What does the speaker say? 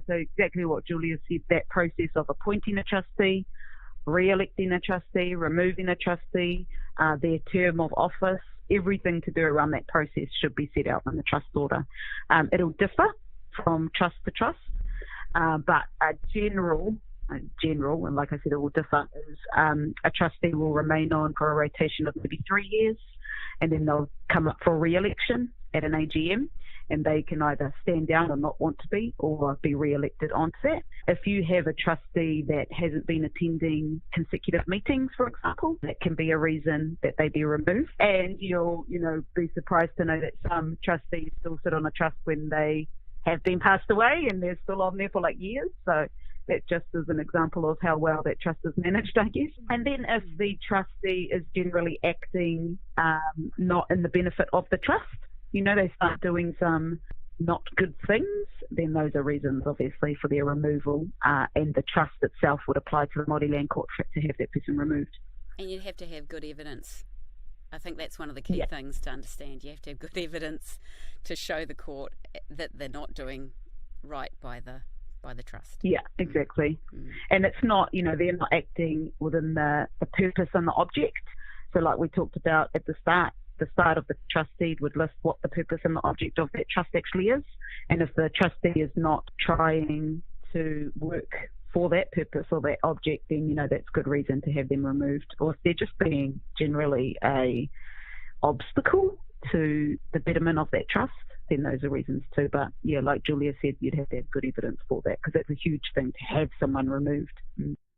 So exactly what Julia said, that process of appointing a trustee, re-electing a trustee, removing a trustee, their term of office, everything to do around that process should be set out in the trust order. It'll differ from trust to trust, but a general, and like I said, it will differ, is a trustee will remain on for a rotation of maybe 3 years, and then they'll come up for re-election at an AGM, and they can either stand down or not want to be, or be re-elected onto that. If you have a trustee that hasn't been attending consecutive meetings, for example, that can be a reason that they be removed. And you'll, be surprised to know that some trustees still sit on a trust when they have been passed away, and they're still on there for like years. So that just is an example of how well that trust is managed, I guess. And then if the trustee is generally acting not in the benefit of the trust, they start doing some not good things, then those are reasons, obviously, for their removal, and the trust itself would apply to the Māori Land Court to have that person removed. And you'd have to have good evidence. I think that's one of the key things to understand. You have to have good evidence to show the court that they're not doing right by the trust. Yeah, exactly. And it's not, they're not acting within the purpose and the object. So like we talked about at the start of the trust deed would list what the purpose and the object of that trust actually is. And if the trustee is not trying to work for that purpose or that object, then, that's good reason to have them removed. Or if they're just being generally a obstacle to the betterment of that trust, then those are reasons too. But yeah, like Julia said, you'd have to have good evidence for that, because it's a huge thing to have someone removed.